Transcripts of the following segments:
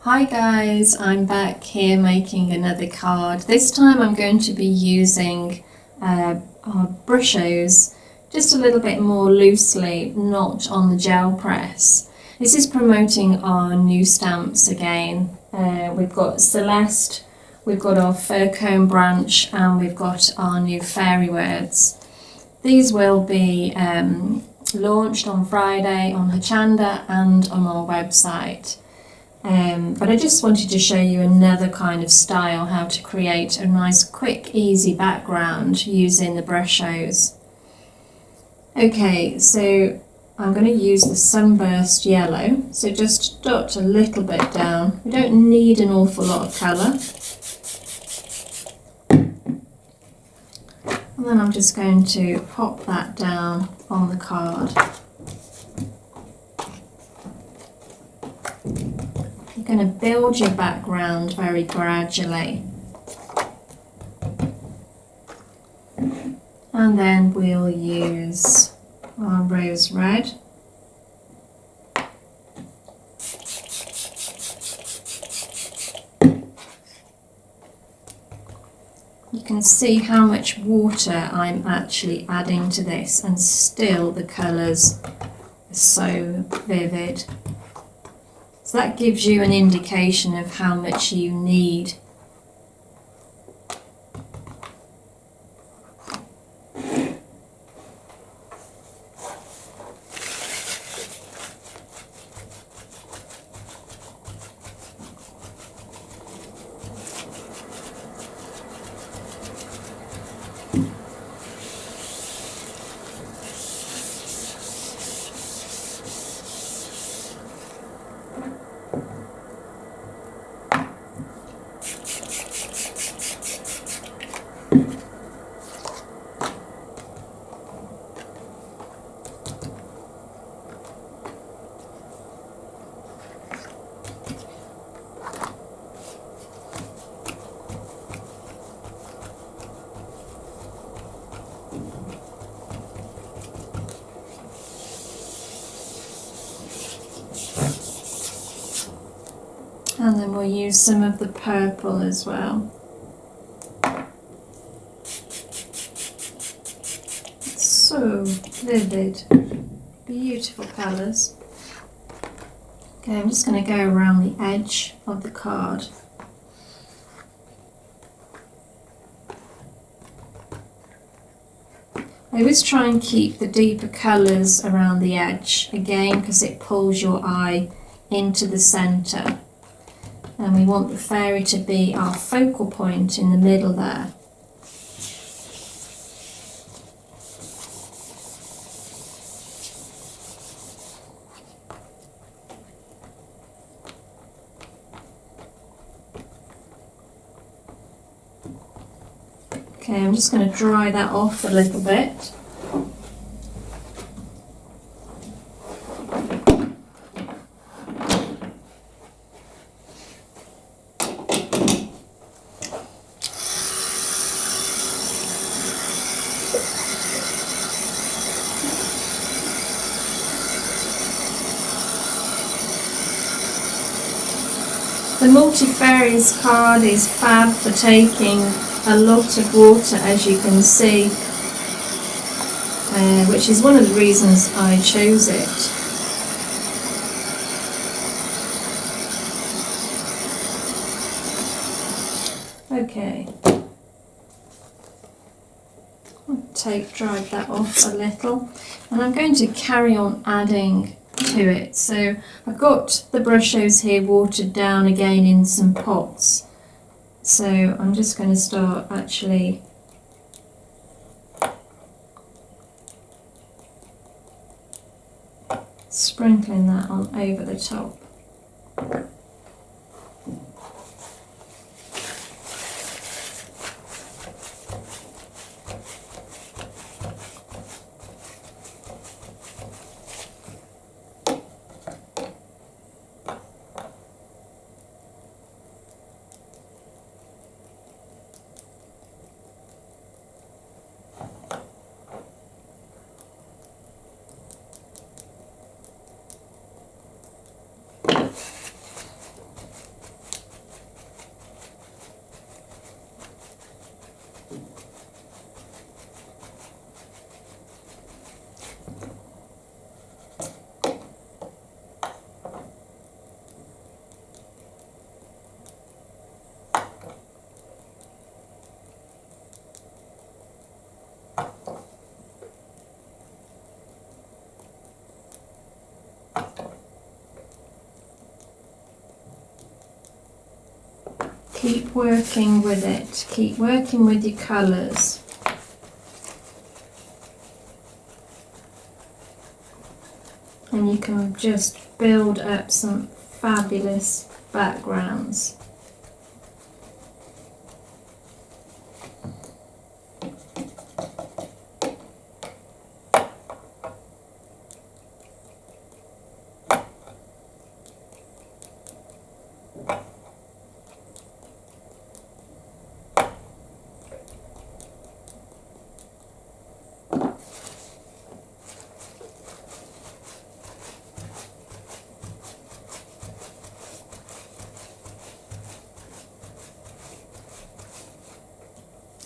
Hi guys, I'm back here making another card. This time I'm going to be using our Brushos just a little bit more loosely, not on the gel press. This is promoting our new stamps again. We've got Celeste, we've got our Fir Cone Branch, and we've got our new Fairy Words. These will be launched on Friday on Hochanda and on our website. But I just wanted to show you another kind of style, how to create a nice quick easy background using the Brushos. Okay, so I'm going to use the Sunburst Yellow, so just dot a little bit down. We don't need an awful lot of colour. And then I'm just going to pop that down on the card. You're going to build your background very gradually. And then we'll use our rose red. You can see how much water I'm actually adding to this, and still the colours are so vivid. So that gives you an indication of how much you need. And then we'll use some of the purple as well. It's so vivid, beautiful colours. Okay, I'm just going to go around the edge of the card. I always try and keep the deeper colours around the edge, again because it pulls your eye into the centre. And we want the fairy to be our focal point in the middle there. Okay, I'm just going to dry that off a little bit. The Multi-Fairies card is fab for taking a lot of water, as you can see, which is one of the reasons I chose it. Okay, I'll dried that off a little, and I'm going to carry on adding to it. So I've got the Brushos here watered down again in some pots, so I'm just going to start actually sprinkling that on over the top. keep working with it, keep working with your colours. And you can just build up some fabulous backgrounds.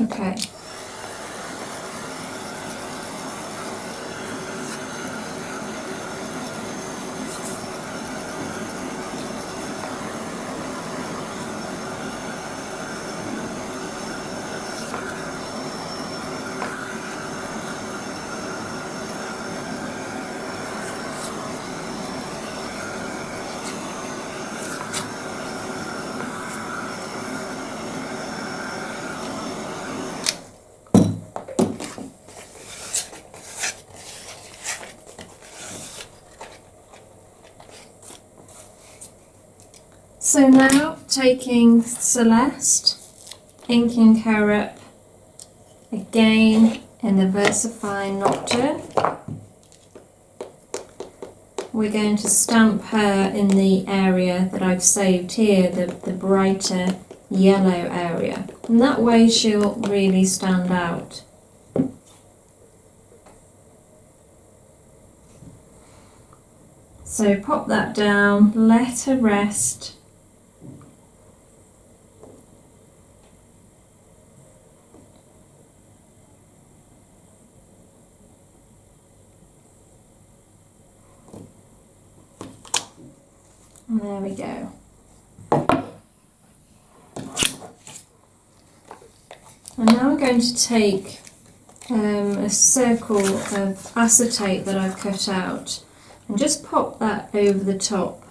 Okay. So now taking Celeste, inking her up again in the VersaFine Nocturne. We're going to stamp her in the area that I've saved here, the brighter yellow area. And that way she'll really stand out. So pop that down, let her rest. And there we go. And now I'm going to take a circle of acetate that I've cut out and just pop that over the top.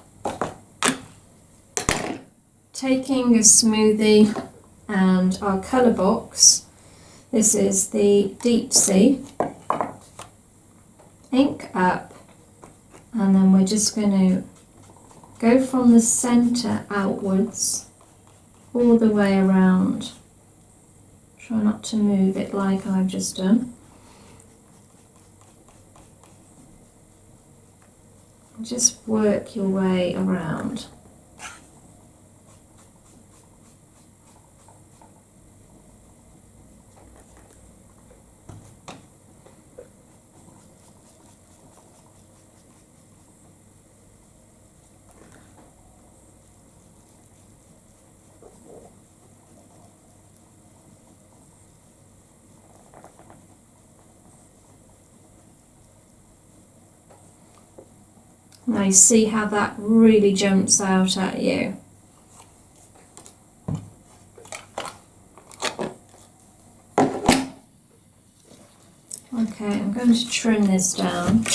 Taking a smoothie and our colour box, this is the Deep Sea, ink up, and then we're just going to go from the centre outwards all the way around. Try not to move it like I've just done. Just work your way around. Now you see how that really jumps out at you. Okay, I'm going to trim this down.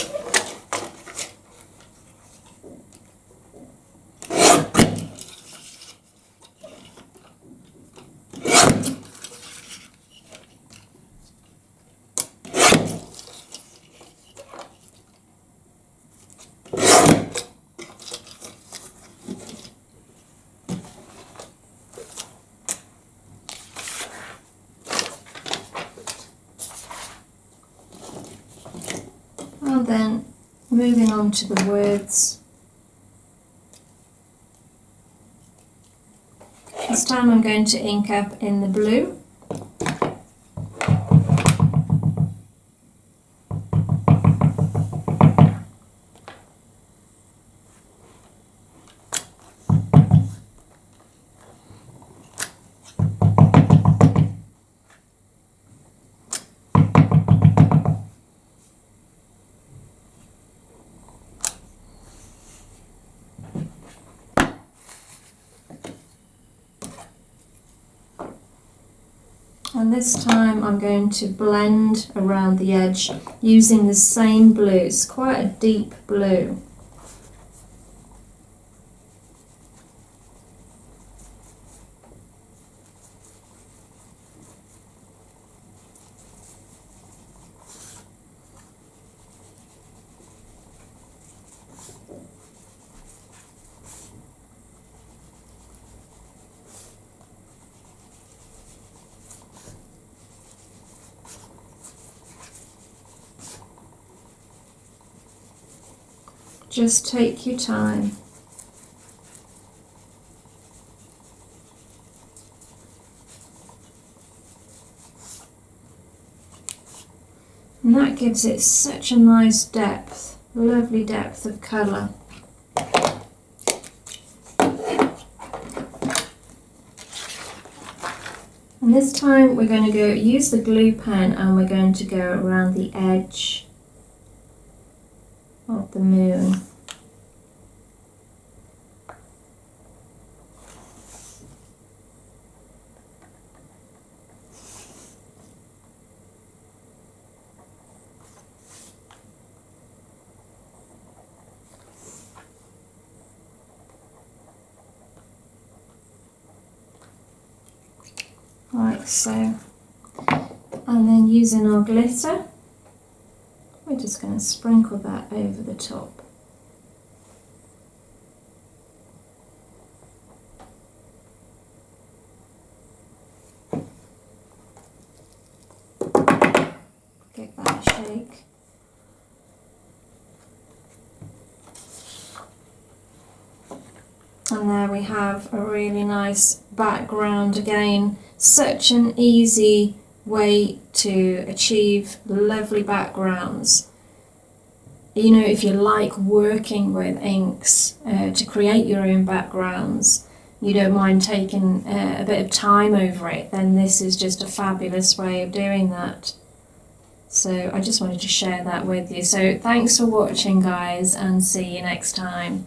And then moving on to the words. This time I'm going to ink up in the blue. And this time I'm going to blend around the edge using the same blue. It's quite a deep blue. Just take your time. And that gives it such a nice depth, lovely depth of colour. And this time we're going to go use the glue pen and we're going to go around the edge of the moon. Like so. And then using our glitter, we're just going to sprinkle that over the top. Give that a shake. And there we have a really nice background again. Such an easy way to achieve lovely backgrounds. You know, if you like working with inks to create your own backgrounds, you don't mind taking a bit of time over it, then this is just a fabulous way of doing that. So I just wanted to share that with you. So thanks for watching, guys, and see you next time.